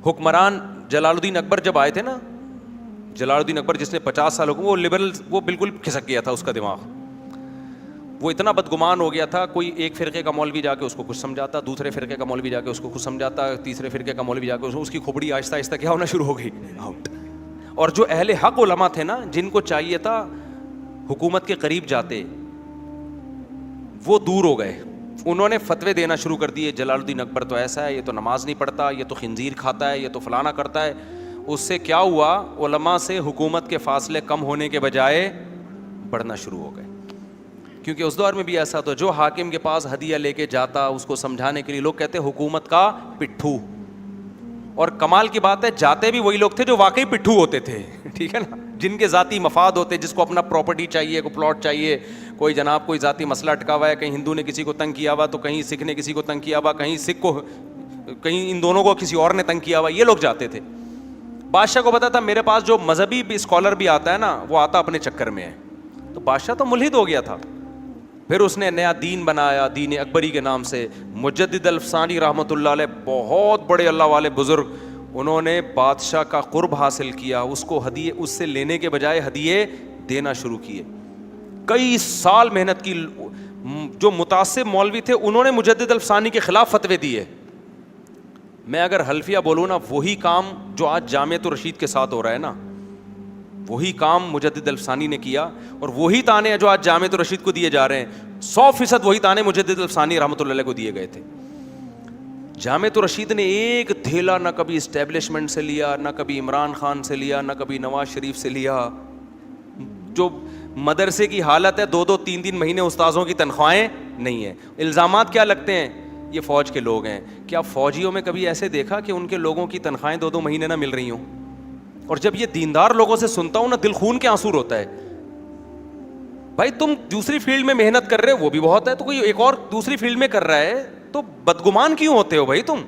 حکمران جلال الدین اکبر جب آئے تھے نا, جلال الدین اکبر جس نے 50 سال وہ لبرل, وہ بالکل کھسک گیا تھا اس کا دماغ, وہ اتنا بدگمان ہو گیا تھا. کوئی ایک فرقے کا مولوی جا کے اس کو کچھ سمجھاتا, دوسرے فرقے کا مولوی جا کے اس کو کچھ سمجھاتا, تیسرے فرقے کا مولوی جا کے اس کی کھوپڑی آہستہ آہستہ کیا ہونا شروع ہو گئی, آؤٹ. اور جو اہل حق علماء تھے نا, جن کو چاہیے تھا حکومت کے قریب جاتے, وہ دور ہو گئے. انہوں نے فتوے دینا شروع کر دیے, جلال الدین اکبر تو ایسا ہے, یہ تو نماز نہیں پڑھتا, یہ تو خنزیر کھاتا ہے, یہ تو فلانا کرتا ہے. اس سے کیا ہوا, علماء سے حکومت کے فاصلے کم ہونے کے بجائے بڑھنا شروع ہو گئے. کیونکہ اس دور میں بھی ایسا تھا, جو حاکم کے پاس ہدیہ لے کے جاتا اس کو سمجھانے کے لیے, لوگ کہتے حکومت کا پٹھو. اور کمال کی بات ہے, جاتے بھی وہی لوگ تھے جو واقعی پٹھو ہوتے تھے, ٹھیک ہے نا, جن کے ذاتی مفاد ہوتے, جس کو اپنا پراپرٹی چاہیے, کوئی پلاٹ چاہیے, کوئی جناب کوئی ذاتی مسئلہ اٹکا ہوا ہے, کہیں ہندو نے کسی کو تنگ کیا ہوا, تو کہیں سکھ نے کسی کو تنگ کیا ہوا, کہیں سکھ کو, کہیں ان دونوں کو کسی اور نے تنگ کیا ہوا, یہ لوگ جاتے تھے. بادشاہ کو پتا تھا میرے پاس جو مذہبی اسکالر بھی آتا ہے نا, وہ آتا اپنے چکر میں ہے. تو بادشاہ تو ملحد ہو گیا تھا. پھر اس نے نیا دین بنایا, دین اکبری کے نام سے. مجدد الفسانی رحمۃ اللہ علیہ, بہت بڑے اللہ والے بزرگ, انہوں نے بادشاہ کا قرب حاصل کیا, اس کو ہدیے, اس سے لینے کے بجائے ہدیے دینا شروع کیے. کئی سال محنت کی. جو متعصب مولوی تھے انہوں نے مجدد الفسانی کے خلاف فتوے دیے. میں اگر حلفیہ بولوں نا, وہی کام جو آج جامعۃ الرشید کے ساتھ ہو رہا ہے نا, وہی کام مجدد الفسانی نے کیا, اور وہی تانے جو آج جامعۃ الرشید کو دیے جا رہے ہیں, 100% وہی تانے مجدد الفسانی رحمۃ اللہ علیہ کو دیے گئے تھے. جامعۃ الرشید نے ایک دھیلا نہ کبھی اسٹیبلشمنٹ سے لیا, نہ کبھی عمران خان سے لیا, نہ کبھی نواز شریف سے لیا. جو مدرسے کی حالت ہے, 2-2 3-3 مہینے استاذوں کی تنخواہیں نہیں ہیں. الزامات کیا لگتے ہیں, یہ فوج کے لوگ ہیں. کیا فوجیوں میں کبھی ایسے دیکھا کہ ان کے لوگوں کی تنخواہیں 2-2 مہینے نہ مل رہی ہوں؟ اور جب یہ دیندار لوگوں سے سنتا ہوں نا, دل خون کے آنسو ہوتا ہے. بھائی تم دوسری فیلڈ میں محنت کر رہے ہو, وہ بھی بہت ہے, تو کوئی ایک اور دوسری فیلڈ میں کر رہا ہے, تو بدگمان کیوں ہوتے ہو بھائی, تم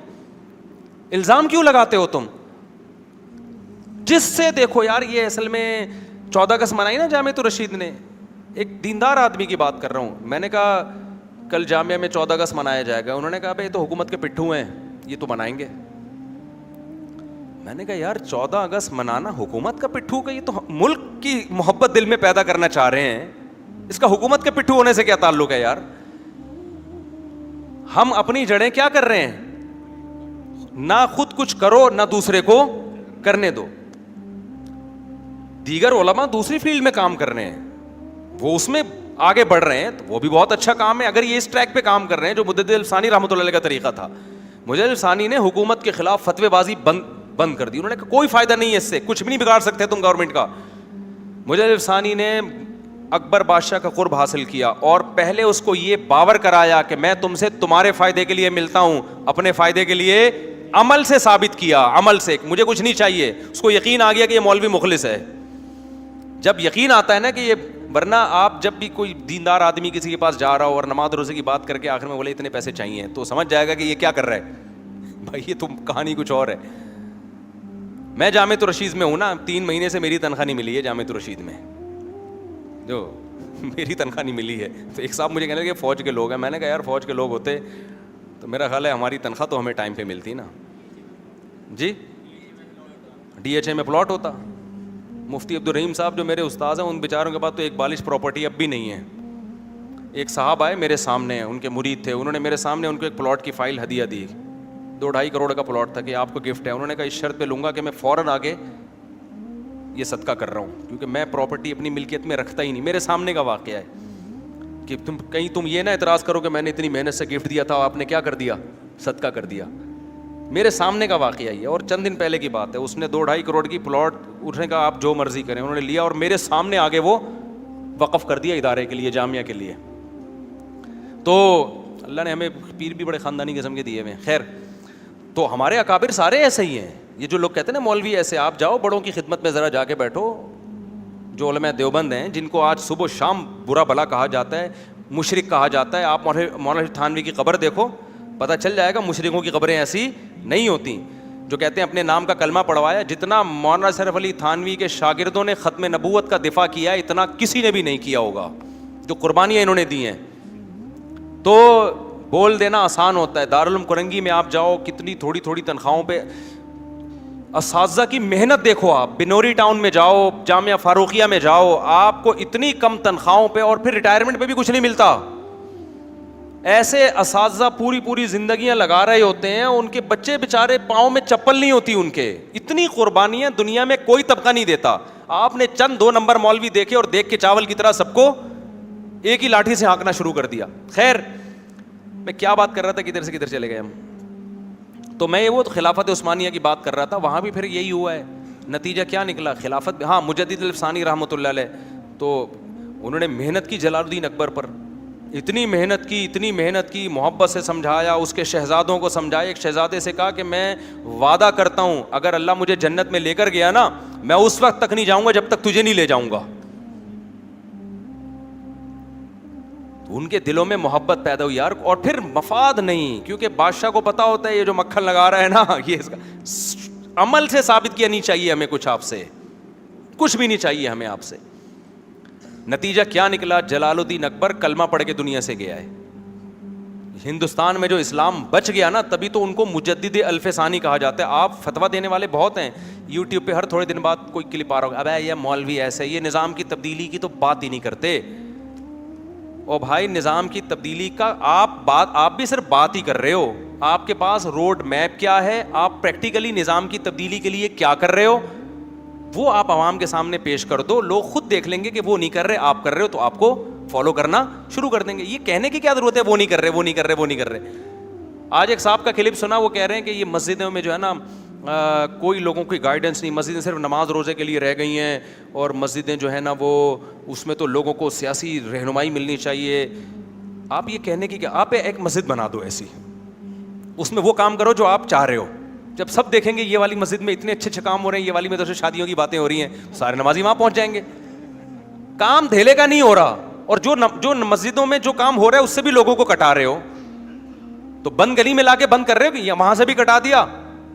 الزام کیوں لگاتے ہو تم؟ جس سے دیکھو یار, یہ اصل میں 14 اگست منائی نا جامعۃ الرشید نے, ایک دیندار آدمی کی بات کر رہا ہوں. میں نے کہا کل جامعہ میں 14 اگست منایا جائے گا. انہوں نے کہا بھائی تو حکومت کے پٹھو ہیں, یہ تو منائیں گے. میں نے کہا یار 14 اگست منانا حکومت کا پٹھو کا, یہ تو ملک کی محبت دل میں پیدا کرنا چاہ رہے ہیں, اس کا حکومت کے پٹھو ہونے سے کیا تعلق ہے یار؟ ہم اپنی جڑیں کیا کر رہے ہیں, نہ خود کچھ کرو نہ دوسرے کو کرنے دو. دیگر علماء دوسری فیلڈ میں کام کر رہے ہیں, وہ اس میں آگے بڑھ رہے ہیں, تو وہ بھی بہت اچھا کام ہے. اگر یہ اس ٹریک پہ کام کر رہے ہیں جو مجدد الفسانی رحمۃ اللہ علیہ کا طریقہ تھا. مجدد الفسانی نے حکومت کے خلاف فتوی بازی بند کر دی. انہوں نے کہا کوئی فائدہ نہیں ہے اس سے, کچھ بھی نہیں بگاڑ سکتے تم گورنمنٹ کا. مجدد الفسانی نے اکبر بادشاہ کا قرب حاصل کیا, اور پہلے اس کو یہ باور کرایا کہ میں تم سے تمہارے فائدے کے لیے ملتا ہوں, اپنے فائدے کے لیے. عمل سے ثابت کیا, عمل سے, مجھے کچھ نہیں چاہیے. اس کو یقین آ گیا کہ یہ مولوی مخلص ہے. جب یقین آتا ہے نا کہ یہ, ورنہ آپ جب بھی کوئی دیندار آدمی کسی کے پاس جا رہا ہو اور نماز روزے کی بات کر کے آخر میں بولے اتنے پیسے چاہیے, تو سمجھ جائے گا کہ یہ کیا کر رہا ہے بھائی, یہ تم کہانی کچھ اور ہے. میں جامعۃ الرشید میں ہوں نا, 3 مہینے سے میری تنخواہ نہیں ملی ہے جامعۃ الرشید میں, جو میری تنخواہ نہیں ملی ہے. تو ایک صاحب مجھے کہنے لگے فوج کے لوگ ہیں. میں نے کہا یار فوج کے لوگ ہوتے تو میرا خیال ہے ہماری تنخواہ تو ہمیں ٹائم پہ ملتی نا. جی DHA میں پلاٹ ہوتا. مفتی عبدالرحیم صاحب جو میرے استاذ ہیں, ان بیچاروں کے پاس تو ایک بالش پراپرٹی اب بھی نہیں ہے. ایک صاحب آئے میرے سامنے, ان کے مرید تھے, انہوں نے میرے سامنے ان کو ایک پلاٹ کی فائل ہدیہ دی. 2-2.5 کروڑ کا پلاٹ تھا کہ آپ کو گفٹ ہے. انہوں نے کہا اس شرط پہ لوں گا کہ میں فوراً آگے یہ صدقہ کر رہا ہوں, کیونکہ میں پراپرٹی اپنی ملکیت میں رکھتا ہی نہیں. میرے سامنے کا واقعہ ہے کہ تم یہ نہ اعتراض کرو کہ میں نے اتنی محنت سے گفٹ دیا تھا, آپ نے کیا کر دیا, صدقہ کر دیا. میرے سامنے کا واقعہ یہ, اور چند دن پہلے کی بات ہے. اس نے 2-2.5 کروڑ کی پلاٹ, اس نے کہا آپ جو مرضی کریں, انہوں نے لیا اور میرے سامنے آگے وہ وقف کر دیا ادارے کے لیے, جامعہ کے لیے. تو اللہ نے ہمیں پیر بھی بڑے خاندانی قسم کے دیے ہوئے. خیر, تو ہمارے اکابر سارے ایسے ہی ہیں. یہ جو لوگ کہتے ہیں نا مولوی ایسے, آپ جاؤ بڑوں کی خدمت میں ذرا جا کے بیٹھو. جو علماء دیوبند ہیں جن کو آج صبح و شام برا بھلا کہا جاتا ہے, مشرک کہا جاتا ہے, آپ مولانا تھانوی کی قبر دیکھو, پتہ چل جائے گا مشرکوں کی قبریں ایسی نہیں ہوتی. جو کہتے ہیں اپنے نام کا کلمہ پڑھوایا, جتنا مولانا اشرف علی تھانوی کے شاگردوں نے ختم نبوت کا دفاع کیا, اتنا کسی نے بھی نہیں کیا ہوگا. جو قربانیاں انہوں نے دی ہیں, تو بول دینا آسان ہوتا ہے. دارالعلوم کرنگی میں آپ جاؤ, کتنی تھوڑی تھوڑی تنخواہوں پہ اساتذہ کی محنت دیکھو, آپ بنوری ٹاؤن میں جاؤ, جامعہ فاروقیہ میں جاؤ, آپ کو اتنی کم تنخواہوں پہ اور پھر ریٹائرمنٹ پہ بھی کچھ نہیں ملتا. ایسے اساتذہ پوری زندگیاں لگا رہے ہوتے ہیں, ان کے بچے بےچارے پاؤں میں چپل نہیں ہوتی ان کے. اتنی قربانیاں دنیا میں کوئی طبقہ نہیں دیتا. آپ نے چند 2 نمبر مولوی دیکھے اور دیکھ کے چاول کی طرح سب کو ایک ہی لاٹھی سے ہانکنا شروع کر دیا. خیر, میں کیا بات کر رہا تھا, کدھر سے کدھر چلے گئے ہم. تو میں وہ خلافت عثمانیہ کی بات کر رہا تھا, وہاں بھی پھر یہی ہوا ہے. نتیجہ کیا نکلا خلافت, ہاں مجدد الفسانی رحمۃ اللہ علیہ, تو انہوں نے محنت کی جلال الدین اکبر پر, اتنی محنت کی, محبت سے سمجھایا, اس کے شہزادوں کو سمجھایا. ایک شہزادے سے کہا کہ میں وعدہ کرتا ہوں اگر اللہ مجھے جنت میں لے کر گیا نا, میں اس وقت تک نہیں جاؤں گا جب تک تجھے نہیں لے جاؤں گا. ان کے دلوں میں محبت پیدا ہوئی یار, اور پھر مفاد نہیں, کیونکہ بادشاہ کو پتا ہوتا ہے یہ جو مکھن لگا رہا ہے نا, یہ اس کا عمل سے ثابت کیا نہیں چاہیے ہمیں, کچھ آپ سے کچھ بھی نہیں چاہیے ہمیں آپ سے. نتیجہ کیا نکلا, جلال الدین اکبر کلمہ پڑھ کے دنیا سے گیا ہے. ہندوستان میں جو اسلام بچ گیا نا, تبھی تو ان کو مجدد الفسانی کہا جاتا ہے. آپ فتویٰ دینے والے بہت ہیں یوٹیوب پہ, ہر تھوڑے دن بعد کوئی کلپ آ رہا ہوگا, ابے یہ مولوی ایسے, یہ نظام کی تبدیلی کی تو بات ہی نہیں کرتے. او بھائی, نظام کی تبدیلی کا آپ بھی صرف بات ہی کر رہے ہو. آپ کے پاس روڈ میپ کیا ہے, آپ پریکٹیکلی نظام کی تبدیلی کے لیے کیا کر رہے ہو, وہ آپ عوام کے سامنے پیش کر دو. لوگ خود دیکھ لیں گے کہ وہ نہیں کر رہے, آپ کر رہے ہو, تو آپ کو فالو کرنا شروع کر دیں گے. یہ کہنے کی کیا ضرورت ہے وہ نہیں کر رہے. آج ایک صاحب کا کلپ سنا, وہ کہہ رہے ہیں کہ یہ مسجدوں میں جو ہے نا کوئی لوگوں کی گائیڈنس نہیں, مسجدیں صرف نماز روزے کے لیے رہ گئی ہیں, اور مسجدیں جو ہے نا وہ اس میں تو لوگوں کو سیاسی رہنمائی ملنی چاہیے. آپ یہ کہنے کی کہ آپ ایک مسجد بنا دو ایسی, اس میں وہ کام کرو جو آپ چاہ رہے ہو. جب سب دیکھیں گے یہ والی مسجد میں اتنے اچھے کام ہو رہے ہیں, یہ والی میں تو شادیوں کی باتیں ہو رہی ہیں, سارے نمازی وہاں پہنچ جائیں گے. کام دھیلے کا نہیں ہو رہا, اور جو مسجدوں میں جو کام ہو رہا ہے اس سے بھی لوگوں کو کٹا رہے ہو. تو بند گلی میں لا کے بند کر رہے ہو کہ وہاں سے بھی کٹا دیا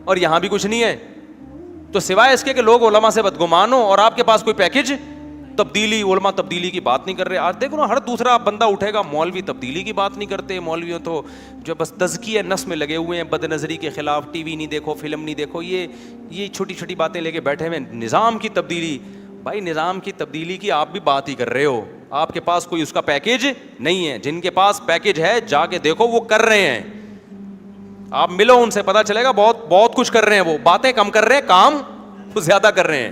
اور یہاں بھی کچھ نہیں ہے. تو سوائے اس کے کہ لوگ علماء سے بدگمان ہو, اور آپ کے پاس کوئی پیکج تبدیلی, علماء تبدیلی کی بات نہیں کر رہے. آج دیکھو نا, ہر دوسرا بندہ اٹھے گا, مولوی تبدیلی کی بات نہیں کرتے. مولویوں تو جو بس تزکیہ نفس میں لگے ہوئے ہیں, بد نظری کے خلاف, ٹی وی نہیں دیکھو, فلم نہیں دیکھو, یہ چھوٹی چھوٹی باتیں لے کے بیٹھے ہوئے. نظام کی تبدیلی, بھائی نظام کی تبدیلی کی آپ بھی بات ہی کر رہے ہو, آپ کے پاس کوئی اس کا پیکج نہیں ہے. جن کے پاس پیکج ہے جا کے دیکھو وہ کر رہے ہیں, آپ ملو ان سے, پتا چلے گا بہت کچھ کر رہے ہیں. وہ باتیں کم کر رہے ہیں, کام زیادہ کر رہے ہیں.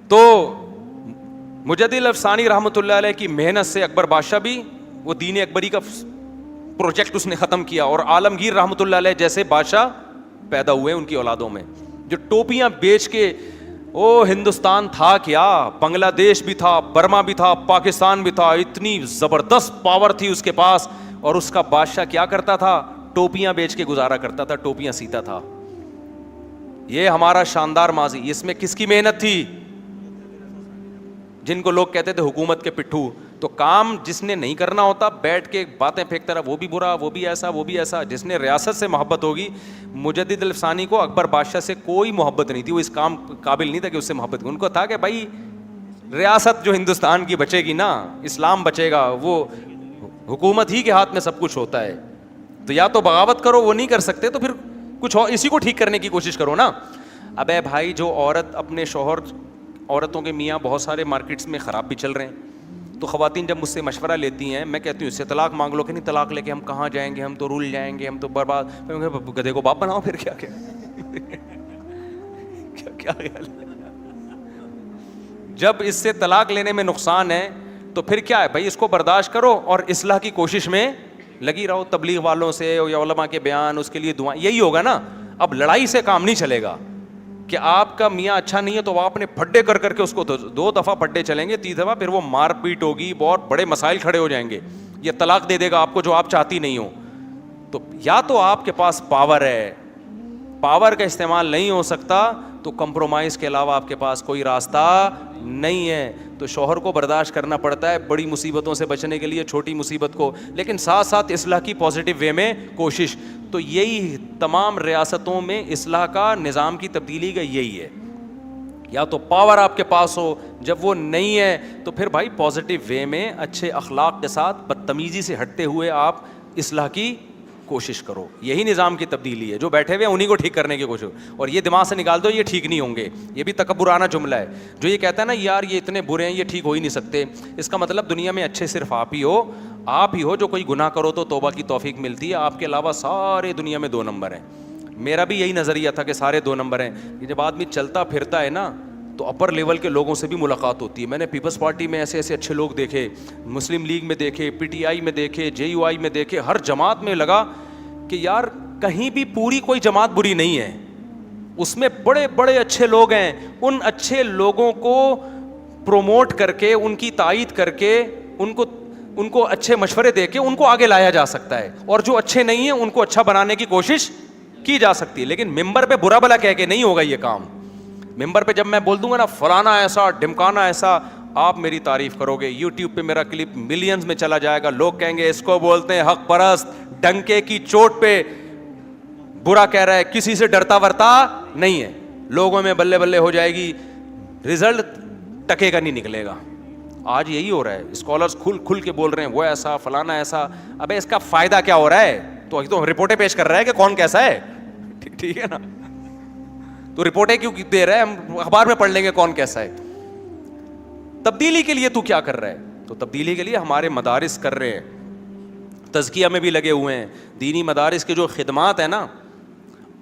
تو مجدد الافسانی رحمۃ اللہ علیہ کی محنت سے اکبر بادشاہ بھی وہ دین اکبری کا پروجیکٹ اس نے ختم کیا, اور عالمگیر رحمۃ اللہ علیہ جیسے بادشاہ پیدا ہوئے ان کی اولادوں میں, جو ٹوپیاں بیچ کے, او ہندوستان تھا کیا, بنگلہ دیش بھی تھا, برما بھی تھا, پاکستان بھی تھا, اتنی زبردست پاور تھی اس کے پاس, اور اس کا بادشاہ کیا کرتا تھا, ٹوپیاں بیچ کے گزارا کرتا تھا, ٹوپیاں سیتا تھا. یہ ہمارا شاندار ماضی, اس میں کس کی محنت تھی, جن کو لوگ کہتے تھے حکومت کے پٹھو. تو کام جس نے نہیں کرنا ہوتا, بیٹھ کے باتیں پھینکتا رہا, وہ بھی برا, وہ بھی ایسا, وہ بھی ایسا. جس نے ریاست سے محبت ہوگی, مجدد الفسانی کو اکبر بادشاہ سے کوئی محبت نہیں تھی, وہ اس کام قابل نہیں تھا کہ اس سے محبت. ان کو تھا کہ بھائی ریاست جو ہندوستان کی بچے گی نا, اسلام بچے گا, وہ حکومت ہی کے ہاتھ میں سب کچھ ہوتا ہے. تو یا تو بغاوت کرو, وہ نہیں کر سکتے, تو پھر کچھ اور اسی کو ٹھیک کرنے کی کوشش کرو نا. ابے بھائی, جو عورت اپنے شوہر, عورتوں کے میاں بہت سارے مارکیٹس میں خراب بھی چل رہے ہیں, تو خواتین جب مجھ سے مشورہ لیتی ہیں, میں کہتی ہوں اس سے طلاق مانگ لو. کہ نہیں, طلاق لے کے ہم کہاں جائیں گے, ہم تو رول جائیں گے, ہم تو برباد. گدھے کو باپ بناؤ پھر, کیا خیال ہے. جب اس سے طلاق لینے میں نقصان ہے تو پھر کیا ہے بھائی, اس کو برداشت کرو اور اصلاح کی کوشش میں لگی رہو, تبلیغ والوں سے یا علماء کے بیان, اس کے لیے دعائیں, یہی ہوگا نا. اب لڑائی سے کام نہیں چلے گا کہ آپ کا میاں اچھا نہیں ہے تو آپ نے پھڈے کر کے اس کو 2 دفعہ پھڈے چلیں گے, 3 دفعہ, پھر وہ مار پیٹ ہوگی, بہت بڑے مسائل کھڑے ہو جائیں گے. یہ طلاق دے دے گا آپ کو جو آپ چاہتی نہیں ہو. تو یا تو آپ کے پاس پاور ہے, پاور کا استعمال نہیں ہو سکتا, تو کمپرومائز کے علاوہ آپ کے پاس کوئی راستہ نہیں ہے. تو شوہر کو برداشت کرنا پڑتا ہے بڑی مصیبتوں سے بچنے کے لیے, چھوٹی مصیبت کو, لیکن ساتھ ساتھ اصلاح کی پازیٹیو وے میں کوشش. تو یہی تمام ریاستوں میں اصلاح کا, نظام کی تبدیلی کا یہی ہے. یا تو پاور آپ کے پاس ہو, جب وہ نہیں ہے تو پھر بھائی پازیٹیو وے میں, اچھے اخلاق کے ساتھ, بدتمیزی سے ہٹتے ہوئے آپ اصلاح کی کوشش کرو. یہی نظام کی تبدیلی ہے. جو بیٹھے ہوئے ہیں انہیں کو ٹھیک کرنے کی کوشش, اور یہ دماغ سے نکال دو یہ ٹھیک نہیں ہوں گے. یہ بھی تکبرانہ جملہ ہے. جو یہ کہتا ہے نا یار یہ اتنے برے ہیں, یہ ٹھیک ہو ہی نہیں سکتے, اس کا مطلب دنیا میں اچھے صرف آپ ہی ہو جو کوئی گناہ کرو تو توبہ کی توفیق ملتی ہے, آپ کے علاوہ سارے دنیا میں 2 نمبر ہیں. میرا بھی یہی نظریہ تھا کہ سارے 2 نمبر ہیں. جب آدمی چلتا پھرتا ہے نا تو اپر لیول کے لوگوں سے بھی ملاقات ہوتی ہے. میں نے پیپلز پارٹی میں ایسے ایسے اچھے لوگ دیکھے, مسلم لیگ میں دیکھے, پی ٹی آئی میں دیکھے, جے یو آئی میں دیکھے, ہر جماعت میں لگا کہ یار کہیں بھی پوری کوئی جماعت بری نہیں ہے, اس میں بڑے بڑے اچھے لوگ ہیں. ان اچھے لوگوں کو پروموٹ کر کے, ان کی تائید کر کے, ان کو اچھے مشورے دے کے ان کو آگے لایا جا سکتا ہے, اور جو اچھے نہیں ہیں ان کو اچھا بنانے کی کوشش کی جا سکتی ہے. لیکن ممبر پہ برا بلا کہہ کے نہیں ہوگا یہ کام. ممبر پہ جب میں بول دوں گا نا فلانا ایسا ڈھمکانا ایسا, آپ میری تعریف کرو گے, یوٹیوب پہ میرا کلپ ملینز میں چلا جائے گا, لوگ کہیں گے اس کو بولتے ہیں حق پرست, ڈنکے کی چوٹ پہ برا کہہ رہا ہے, کسی سے ڈرتا ورتا نہیں ہے. لوگوں میں بلے بلے ہو جائے گی, رزلٹ ٹکے کا نہیں نکلے گا. آج یہی ہو رہا ہے, اسکالرز کھل کے بول رہے ہیں وہ ایسا فلانا ایسا. ابے اس کا فائدہ کیا ہو رہا ہے؟ تو رپورٹیں پیش کر رہا ہے کہ کون کیسا ہے, ٹھیک ہے نا, تو رپورٹیں کیوں دے رہا ہے, ہم اخبار میں پڑھ لیں گے کون کیسا ہے. تبدیلی کے لیے تو کیا کر رہا ہے؟ تو تبدیلی کے لیے ہمارے مدارس کر رہے ہیں, تزکیہ میں بھی لگے ہوئے ہیں. دینی مدارس کے جو خدمات ہیں نا,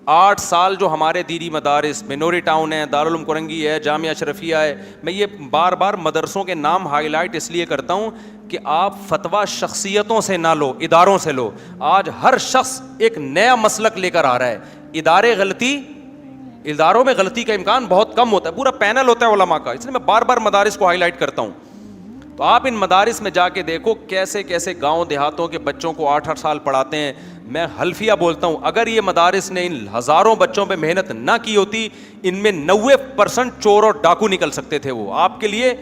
8 سال جو ہمارے دینی مدارس, مینوری ٹاؤن ہے, دارالعلوم کرنگی ہے, جامعہ اشرفیہ ہے. میں یہ بار بار مدرسوں کے نام ہائی لائٹ اس لیے کرتا ہوں کہ آپ فتویٰ شخصیتوں سے نہ لو, اداروں سے لو. آج ہر شخص ایک نیا مسلک لے کر آ رہا ہے. اداروں میں غلطی کا امکان بہت کم ہوتا ہے, پورا پینل ہوتا ہے علماء کا, اس لیے میں بار بار مدارس کو ہائی لائٹ کرتا ہوں. تو آپ ان مدارس میں جا کے دیکھو کیسے کیسے گاؤں دیہاتوں کے بچوں کو 8-8 سال پڑھاتے ہیں. میں حلفیہ بولتا ہوں, اگر یہ مدارس نے ان ہزاروں بچوں پہ محنت نہ کی ہوتی, ان میں 90% چور اور ڈاکو نکل سکتے تھے. وہ آپ کے لیے,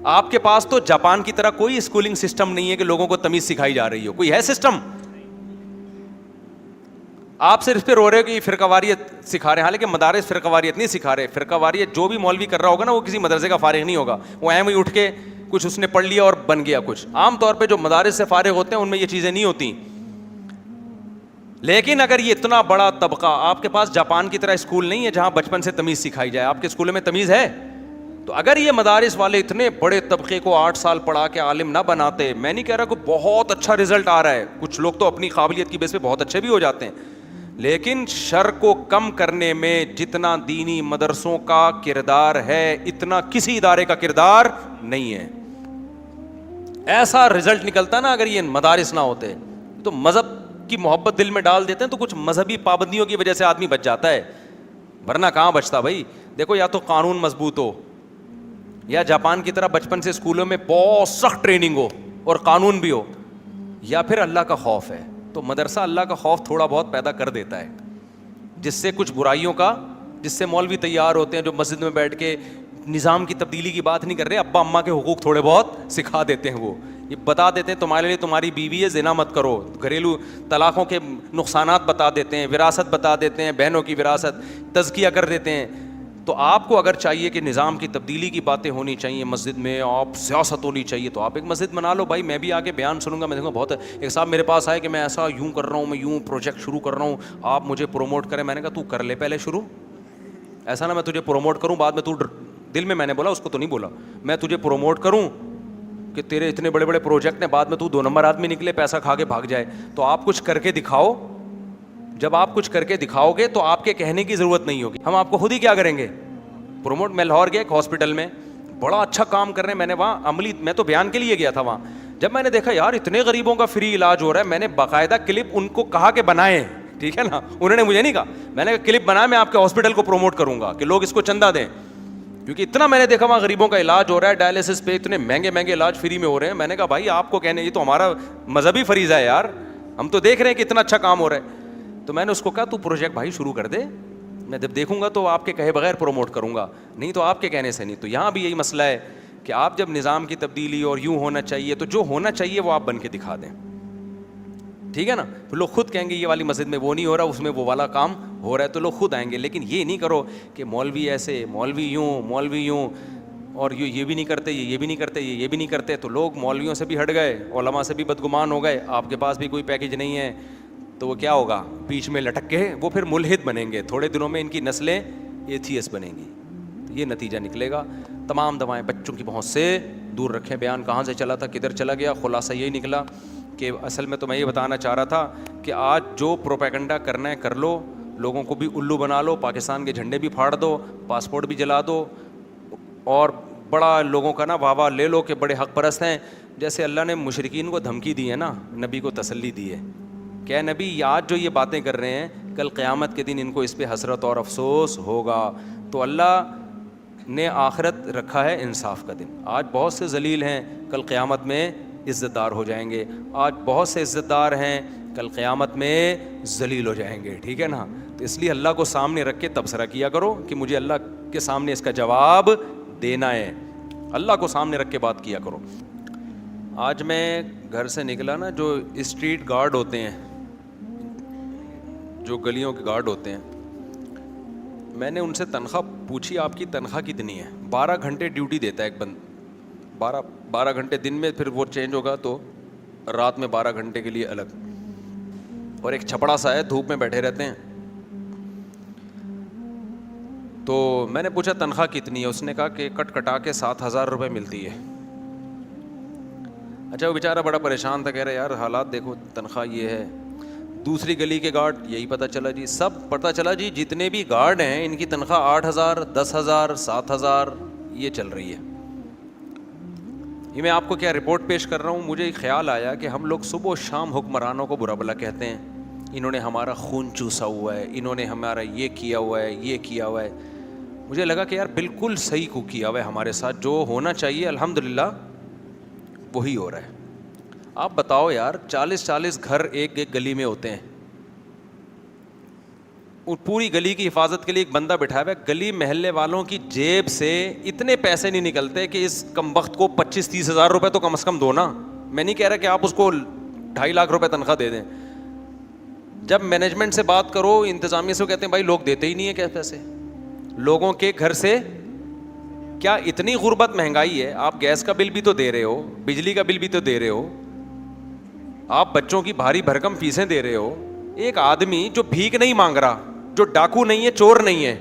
آپ کے پاس تو جاپان کی طرح کوئی اسکولنگ سسٹم نہیں ہے کہ لوگوں کو تمیز سکھائی جا رہی ہو. کوئی ہے سسٹم؟ آپ صرف پہ رو رہے ہو کہ یہ فرقہ واریت سکھا رہے ہیں, حالانکہ مدارس فرقہ واریت نہیں سکھا رہے. فرقہ واریت جو بھی مولوی کر رہا ہوگا نا وہ کسی مدرسے کا فارغ نہیں ہوگا, وہ ایم ہی اٹھ کے کچھ اس نے پڑھ لیا اور بن گیا کچھ. عام طور پہ جو مدارس سے فارغ ہوتے ہیں ان میں یہ چیزیں نہیں ہوتی. لیکن اگر یہ اتنا بڑا طبقہ, آپ کے پاس جاپان کی طرح اسکول نہیں ہے جہاں بچپن سے تمیز سکھائی جائے, آپ کے اسکولوں میں تمیز ہے. تو اگر یہ مدارس والے اتنے بڑے طبقے کو 8 سال پڑھا کے عالم نہ بناتے, میں نہیں کہہ رہا کہ بہت اچھا رزلٹ آ رہا ہے, کچھ لوگ تو اپنی قابلیت کی بیس پہ بہت اچھے بھی ہو جاتے ہیں, لیکن شر کو کم کرنے میں جتنا دینی مدرسوں کا کردار ہے اتنا کسی ادارے کا کردار نہیں ہے. ایسا رزلٹ نکلتا نا اگر یہ مدارس نہ ہوتے. تو مذہب کی محبت دل میں ڈال دیتے ہیں تو کچھ مذہبی پابندیوں کی وجہ سے آدمی بچ جاتا ہے, ورنہ کہاں بچتا بھائی. دیکھو یا تو قانون مضبوط ہو, یا جاپان کی طرح بچپن سے اسکولوں میں بہت سخت ٹریننگ ہو اور قانون بھی ہو, یا پھر اللہ کا خوف ہے. تو مدرسہ اللہ کا خوف تھوڑا بہت پیدا کر دیتا ہے, جس سے کچھ برائیوں کا, جس سے مولوی تیار ہوتے ہیں جو مسجد میں بیٹھ کے نظام کی تبدیلی کی بات نہیں کر رہے, ابا اماں کے حقوق تھوڑے بہت سکھا دیتے ہیں. وہ یہ بتا دیتے ہیں تمہارے لیے تمہاری بیوی ہے زنا مت کرو, گھریلو طلاقوں کے نقصانات بتا دیتے ہیں, وراثت بتا دیتے ہیں, بہنوں کی وراثت, تزکیہ کر دیتے ہیں. تو آپ کو اگر چاہیے کہ نظام کی تبدیلی کی باتیں ہونی چاہیے مسجد میں, آپ سیاست ہونی چاہیے, تو آپ ایک مسجد بنا لو بھائی. میں بھی آگے بیان سنوں گا, میں دیکھوں بہت ایک صاحب میرے پاس آئے کہ میں ایسا یوں کر رہا ہوں, میں یوں پروجیکٹ شروع کر رہا ہوں, آپ مجھے پروموٹ کریں. میں نے کہا تو کر لے پہلے شروع, ایسا نہ میں تجھے پروموٹ کروں بعد میں تو دل میں نے بولا, اس کو تو نہیں بولا, میں تجھے پروموٹ کروں کہ تیرے اتنے بڑے بڑے پروجیکٹ ہیں, بعد میں تو 2 نمبر آدمی نکلے, پیسہ کھا کے بھاگ جائے. تو آپ کچھ کر کے دکھاؤ. جب آپ کچھ کر کے دکھاؤ گے تو آپ کے کہنے کی ضرورت نہیں ہوگی, ہم آپ کو خود ہی کیا کریں گے پروموٹ. میں لاہور گیا ایک ہاسپٹل میں, بڑا اچھا کام کر رہے ہیں, میں نے وہاں عملی, میں تو بیان کے لیے گیا تھا وہاں. جب میں نے دیکھا یار اتنے غریبوں کا فری علاج ہو رہا ہے, میں نے باقاعدہ کلپ ان کو کہا کہ بنائیں, ٹھیک ہے نا, انہوں نے مجھے نہیں کہا, میں نے کہا کلپ بنا, میں آپ کے ہاسپٹل کو پروموٹ کروں گا کہ لوگ اس کو چندہ دیں, کیونکہ اتنا میں نے دیکھا وہاں غریبوں کا علاج ہو رہا ہے, ڈائلسس پہ اتنے مہنگے مہنگے علاج فری میں ہو رہے ہیں. میں نے کہا بھائی آپ کو کہنے, یہ تو ہمارا مذہبی فریضہ ہے یار, ہم تو دیکھ رہے ہیں کہ اتنا اچھا کام ہو رہا ہے. تو میں نے اس کو کہا تو پروجیکٹ بھائی شروع کر دے, میں جب دیکھوں گا تو آپ کے کہے بغیر پروموٹ کروں گا, نہیں تو آپ کے کہنے سے نہیں. تو یہاں بھی یہی مسئلہ ہے کہ آپ جب نظام کی تبدیلی اور یوں ہونا چاہیے, تو جو ہونا چاہیے وہ آپ بن کے دکھا دیں, ٹھیک ہے نا. تو لوگ خود کہیں گے یہ والی مسجد میں وہ نہیں ہو رہا, اس میں وہ والا کام ہو رہا ہے, تو لوگ خود آئیں گے. لیکن یہ نہیں کرو کہ مولوی ایسے, مولوی یوں, اور یہ بھی نہیں کرتے, یہ بھی نہیں کرتے, یہ بھی نہیں کرتے. تو لوگ مولویوں سے بھی ہٹ گئے, علماء سے بھی بدگمان ہو گئے. آپ کے پاس بھی کوئی پیکیج نہیں ہے, تو وہ کیا ہوگا, بیچ میں لٹک کے وہ پھر ملحد بنیں گے, تھوڑے دنوں میں ان کی نسلیں ایتھیس بنیں گی. یہ نتیجہ نکلے گا. تمام دوائیں بچوں کی پہنچ سے دور رکھیں. بیان کہاں سے چلا تھا, کدھر چلا گیا, خلاصہ یہی نکلا کہ اصل میں تو میں یہ بتانا چاہ رہا تھا کہ آج جو پروپیگنڈا کرنا ہے کر لو, لوگوں کو بھی الو بنا لو, پاکستان کے جھنڈے بھی پھاڑ دو, پاسپورٹ بھی جلا دو, اور بڑا لوگوں کا نا واہ واہ لے لو کہ بڑے حق پرست ہیں. جیسے اللہ نے مشرکین کو دھمکی دی ہے نا, نبی کو تسلی دی ہے کہ اے نبی آج جو یہ باتیں کر رہے ہیں کل قیامت کے دن ان کو اس پہ حسرت اور افسوس ہوگا. تو اللہ نے آخرت رکھا ہے انصاف کا دن. آج بہت سے ذلیل ہیں, کل قیامت میں عزت دار ہو جائیں گے. آج بہت سے عزت دار ہیں, کل قیامت میں ذلیل ہو جائیں گے. ٹھیک ہے نا. تو اس لیے اللہ کو سامنے رکھ کے تبصرہ کیا کرو کہ مجھے اللہ کے سامنے اس کا جواب دینا ہے. اللہ کو سامنے رکھ کے بات کیا کرو. آج میں گھر سے نکلا نا, جو اسٹریٹ گارڈ ہوتے ہیں, جو گلیوں کے گارڈ ہوتے ہیں, میں نے ان سے تنخواہ پوچھی آپ کی تنخواہ کتنی ہے. 12 گھنٹے ڈیوٹی دیتا ہے ایک بند, 12 گھنٹے دن میں, پھر وہ چینج ہوگا تو رات میں 12 گھنٹے کے لیے الگ. اور ایک چھپڑا سا ہے, دھوپ میں بیٹھے رہتے ہیں. تو میں نے پوچھا تنخواہ کتنی ہے, اس نے کہا کہ کٹ کٹا کے 7,000 روپے ملتی ہے. اچھا وہ بیچارہ بڑا پریشان تھا, کہہ رہا یار حالات دیکھو, تنخواہ یہ ہے. دوسری گلی کے گارڈ یہی پتہ چلا جی, سب پتہ چلا جی جتنے بھی گارڈ ہیں ان کی تنخواہ 8,000 10,000 7,000 یہ چل رہی ہے. یہ میں آپ کو کیا رپورٹ پیش کر رہا ہوں, مجھے ایک خیال آیا کہ ہم لوگ صبح و شام حکمرانوں کو برا بھلا کہتے ہیں, انہوں نے ہمارا خون چوسا ہوا ہے, انہوں نے ہمارا یہ کیا ہوا ہے, یہ کیا ہوا ہے. مجھے لگا کہ یار بالکل صحیح کو کیا ہوا ہے ہمارے ساتھ, جو ہونا چاہیے الحمدللہ وہی ہو رہا ہے. آپ بتاؤ یار 40 گھر ایک گلی میں ہوتے ہیں, پوری گلی کی حفاظت کے لیے ایک بندہ بٹھا ہوا ہے. گلی محلے والوں کی جیب سے اتنے پیسے نہیں نکلتے کہ اس کم وقت کو 25-30 ہزار روپے تو کم از کم دو نا. میں نہیں کہہ رہا کہ آپ اس کو 2.5 لاکھ روپے تنخواہ دے دیں. جب مینجمنٹ سے بات کرو, انتظامیہ سے, کہتے ہیں بھائی لوگ دیتے ہی نہیں ہیں کیا پیسے. لوگوں کے گھر سے کیا اتنی غربت, مہنگائی ہے, آپ گیس کا بل بھی تو دے رہے ہو, بجلی کا بل بھی تو دے رہے ہو, آپ بچوں کی بھاری بھرکم فیسیں دے رہے ہو. ایک آدمی جو بھیک نہیں مانگ رہا, جو ڈاکو نہیں ہے, چور نہیں ہے,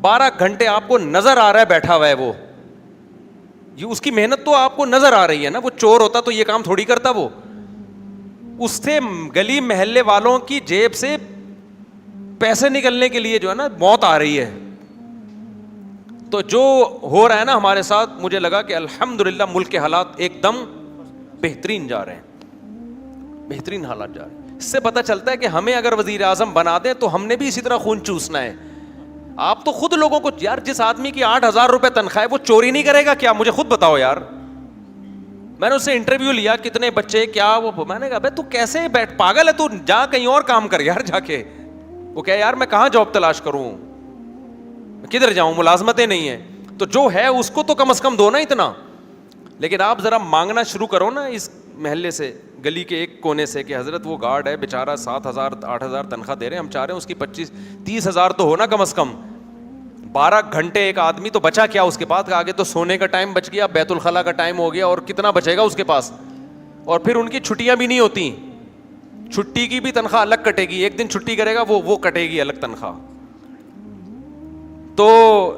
12 گھنٹے آپ کو نظر آ رہا ہے بیٹھا ہوا ہے, وہ یہ اس کی محنت تو آپ کو نظر آ رہی ہے نا. وہ چور ہوتا تو یہ کام تھوڑی کرتا. وہ اس سے گلی محلے والوں کی جیب سے پیسے نکلنے کے لیے جو ہے نا موت آ رہی ہے. تو جو ہو رہا ہے نا ہمارے ساتھ, مجھے لگا کہ الحمدللہ ملک کے حالات ایک دم بہترین جا رہے ہیں, بہترین حالات جا رہے ہیں. اس سے پتہ چلتا ہے کہ ہمیں اگر وزیر اعظم بنا دیں تو ہم نے بھی اسی طرح خون چوسنا ہے. آپ تو خود لوگوں کو, یار جس آدمی کی 8,000 روپے تنخواہ ہے وہ چوری نہیں کرے گا کیا؟ مجھے خود بتاؤ یار. میں نے اس سے انٹرویو لیا, کتنے بچے کیا, وہ میں نے کہا بھائی تو کیسے بیٹھ, پاگل ہے تو, جا کہیں اور کام کر یار جا کے. وہ کہا یار میں کہاں جاب تلاش کروں, کدھر جاؤں, ملازمتیں نہیں ہیں. تو جو ہے اس کو تو کم از کم دو نا اتنا. لیکن آپ ذرا مانگنا شروع کرو نا اس محلے سے, گلی کے ایک کونے سے, کہ حضرت وہ گارڈ ہے بیچارہ 7,000 8,000 تنخواہ دے رہے ہیں, ہم چاہ رہے ہیں اس کی 25-30 ہزار تو ہونا کم از کم. 12 گھنٹے ایک آدمی, تو بچا کیا اس کے پاس؟ آگے تو سونے کا ٹائم بچ گیا, بیت الخلا کا ٹائم ہو گیا, اور کتنا بچے گا اس کے پاس؟ اور پھر ان کی چھٹیاں بھی نہیں ہوتی, چھٹی کی بھی تنخواہ الگ کٹے گی, ایک دن چھٹی کرے گا وہ کٹے گی الگ تنخواہ. تو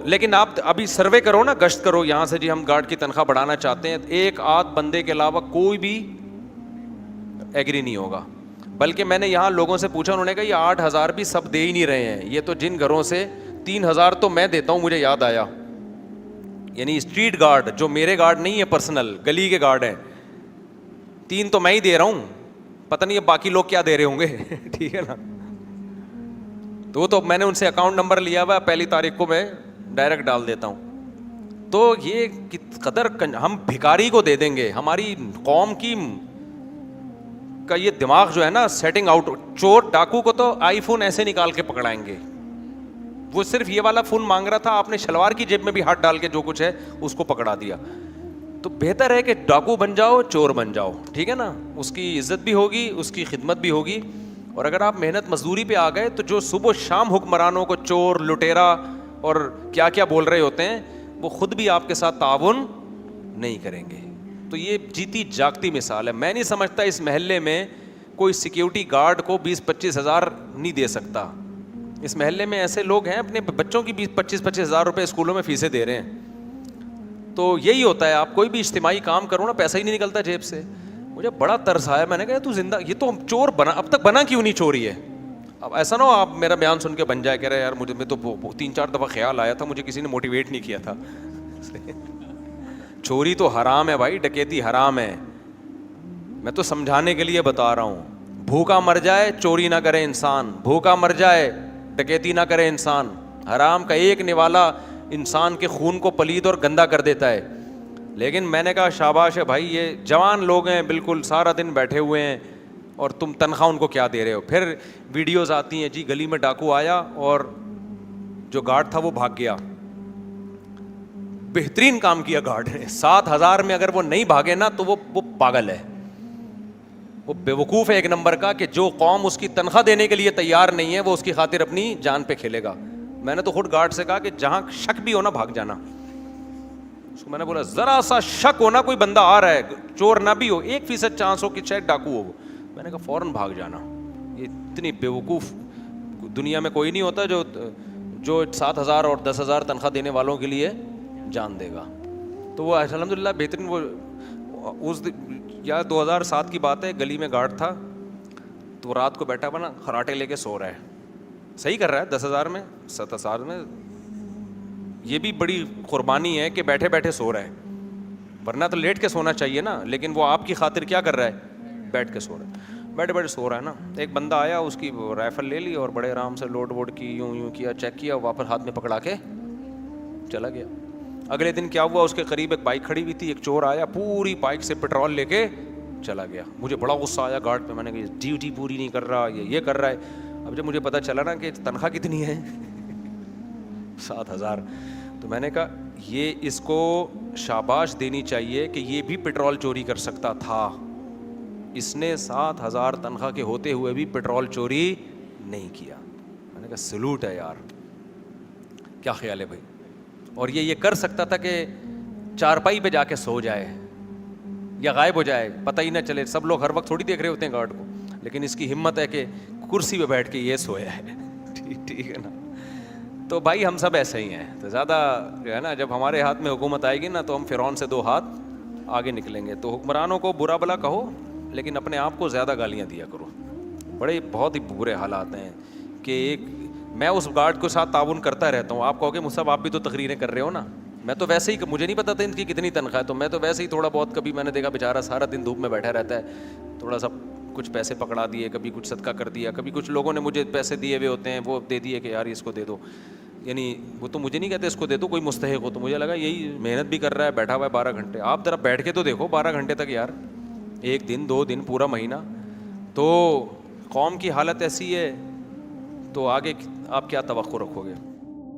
لیکن آپ ابھی سروے کرو نا, گشت کرو یہاں سے, جی ہم گارڈ کی تنخواہ بڑھانا چاہتے ہیں, ایک آدھ بندے کے علاوہ کوئی بھی ایگری نہیں ہوگا. بلکہ میں نے یہاں لوگوں سے پوچھا, انہوں نے کہا یہ 8,000 بھی سب دے ہی نہیں رہے ہیں, یہ تو جن گھروں سے 3,000 تو میں دیتا ہوں, مجھے یاد آیا, یعنی اسٹریٹ گارڈ جو میرے گارڈ نہیں ہے پرسنل, گلی کے گارڈ ہیں, 3 تو میں ہی دے رہا ہوں, پتہ نہیں اب باقی لوگ کیا دے رہے ہوں گے. ٹھیک ہے نا. تو وہ تو میں نے ان سے اکاؤنٹ نمبر لیا ہوا, 1 تاریخ کو میں ڈائریکٹ ڈال دیتا ہوں. تو یہ قدر ہم بھکاری کو دے دیں گے, ہماری قوم کی کا یہ دماغ جو ہے نا سیٹنگ آؤٹ. چور ڈاکو کو تو آئی فون ایسے نکال کے پکڑائیں گے, وہ صرف یہ والا فون مانگ رہا تھا, آپ نے شلوار کی جیب میں بھی ہاتھ ڈال کے جو کچھ ہے اس کو پکڑا دیا. تو بہتر ہے کہ ڈاکو بن جاؤ, چور بن جاؤ, ٹھیک ہے نا, اس کی عزت بھی ہوگی, اس کی خدمت بھی ہوگی. اور اگر آپ محنت مزدوری پہ آ گئے تو جو صبح و شام حکمرانوں کو چور لٹیرا اور کیا کیا بول رہے ہوتے ہیں, وہ خود بھی آپ کے ساتھ تعاون نہیں کریں گے. تو یہ جیتی جاگتی مثال ہے. میں نہیں سمجھتا اس محلے میں کوئی سیکیورٹی گارڈ کو 20-25 ہزار نہیں دے سکتا. اس محلے میں ایسے لوگ ہیں اپنے بچوں کی 20-25 ہزار روپے اسکولوں میں فیسیں دے رہے ہیں. تو یہی ہوتا ہے, آپ کوئی بھی اجتماعی کام کرو نا, پیسہ ہی نہیں نکلتا جیب سے. مجھے بڑا ترس آیا, میں نے کہا تو زندہ, یہ تو چور بنا, اب تک بنا کیوں نہیں چوری ہے. اب ایسا نہ ہو آپ میرا بیان سن کے بن جائے, کہہ رہے یار مجھے میں تو 3-4 دفعہ خیال آیا تھا, مجھے کسی نے موٹیویٹ نہیں کیا تھا. چوری تو حرام ہے بھائی, ڈکیتی حرام ہے. میں تو سمجھانے کے لیے بتا رہا ہوں. بھوکا مر جائے چوری نہ کرے انسان, بھوکا مر جائے ڈکیتی نہ کرے انسان. حرام کا ایک نوالا انسان کے خون کو پلید اور گندا کر دیتا ہے. لیکن میں نے کہا شاباش ہے بھائی, یہ جوان لوگ ہیں بالکل سارا دن بیٹھے ہوئے ہیں اور تم تنخواہ ان کو کیا دے رہے ہو. پھر ویڈیوز آتی ہیں جی گلی میں ڈاکو آیا اور جو گارڈ تھا وہ بھاگ گیا. بہترین کام کیا گارڈ نے, 7,000 میں اگر وہ نہیں بھاگے نا تو وہ پاگل ہے, وہ بیوقوف ہے ایک نمبر کا, کہ جو قوم اس کی تنخواہ دینے کے لیے تیار نہیں ہے وہ اس کی خاطر اپنی جان پہ کھیلے گا. میں نے تو خود گارڈ سے کہا کہ جہاں شک بھی ہونا بھاگ جانا. اس کو میں نے بولا ذرا سا شک ہونا کوئی بندہ آ رہا ہے, چور نہ بھی ہو, 1% چانس ہو کہ شاید ڈاکو ہو, میں نے کہا فوراً بھاگ جانا. یہ اتنی بیوقوف دنیا میں کوئی نہیں ہوتا جو 7,000 اور 10,000 تنخواہ دینے والوں کے لیے جان دے گا. تو وہ الحمدللہ بہترین. وہ اس یا 2007 کی بات ہے, گلی میں گارڈ تھا تو رات کو بیٹھا ہوا نا, خراٹے لے کے سو رہا ہے. صحیح کر رہا ہے, 10,000 میں 7,000 میں. یہ بھی بڑی قربانی ہے کہ بیٹھے بیٹھے سو رہا ہے, ورنہ تو لیٹ کے سونا چاہیے نا. لیکن وہ آپ کی خاطر کیا کر رہا ہے, بیٹھ کے سو رہا ہے, بیٹھے بیٹھے سو رہا ہے نا. ایک بندہ آیا, اس کی رائفل لے لی اور بڑے آرام سے لوڈ ووڈ کی, یوں کیا, چیک کیا, واپس ہاتھ میں پکڑا کے چلا گیا. اگلے دن کیا ہوا, اس کے قریب ایک بائک کھڑی ہوئی تھی, ایک چور آیا, پوری بائک سے پیٹرول لے کے چلا گیا. مجھے بڑا غصہ آیا گارڈ پہ, میں نے کہا ڈیوٹی پوری نہیں کر رہا, یہ کر رہا ہے. اب جب مجھے پتا چلا نا کہ تنخواہ کتنی ہے 7,000, تو میں نے کہا یہ اس کو شاباش دینی چاہیے کہ یہ بھی پیٹرول چوری کر سکتا تھا. اس نے 7,000 تنخواہ کے ہوتے ہوئے بھی پیٹرول چوری نہیں کیا. میں نے کہا سلوٹ ہے یار, کیا خیال ہے بھائی. اور یہ کر سکتا تھا کہ چارپائی پہ جا کے سو جائے یا غائب ہو جائے, پتہ ہی نہ چلے. سب لوگ ہر وقت تھوڑی دیکھ رہے ہوتے ہیں گارڈ کو, لیکن اس کی ہمت ہے کہ کرسی پہ بیٹھ کے یہ سویا ہے. ٹھیک ہے نا. تو بھائی ہم سب ایسے ہی ہیں. تو زیادہ جو ہے نا, جب ہمارے ہاتھ میں حکومت آئے گی نا تو ہم فرعون سے 2 ہاتھ آگے نکلیں گے. تو حکمرانوں کو برا بلا کہو, لیکن اپنے آپ کو زیادہ گالیاں دیا کرو. بڑے بہت ہی برے حالات ہیں کہ میں اس گارڈ کے ساتھ تعاون کرتا رہتا ہوں. آپ کہو گے مصعب آپ بھی تو تقریریں کر رہے ہو نا. میں تو ویسے ہی, مجھے نہیں پتا تھا ان کی کتنی تنخواہ ہے, تو میں تو ویسے ہی تھوڑا بہت, کبھی میں نے دیکھا بیچارہ سارا دن دھوپ میں بیٹھا رہتا ہے, تھوڑا سا کچھ پیسے پکڑا دیے, کبھی کچھ صدقہ کر دیا, کبھی کچھ لوگوں نے مجھے پیسے دیے ہوئے ہوتے ہیں وہ دے دیے کہ یار اس کو دے دو. یعنی وہ تو مجھے نہیں کہتے اس کو دے دو, کوئی مستحق ہو. تو مجھے لگا یہی محنت بھی کر رہا ہے, بیٹھا ہوا ہے 12 گھنٹے. آپ ذرا بیٹھ کے تو دیکھو 12 گھنٹے تک یار, 1 دن 2 دن پورا مہینہ. تو قوم کی حالت ایسی ہے تو آگے آپ کیا توقع رکھو گے.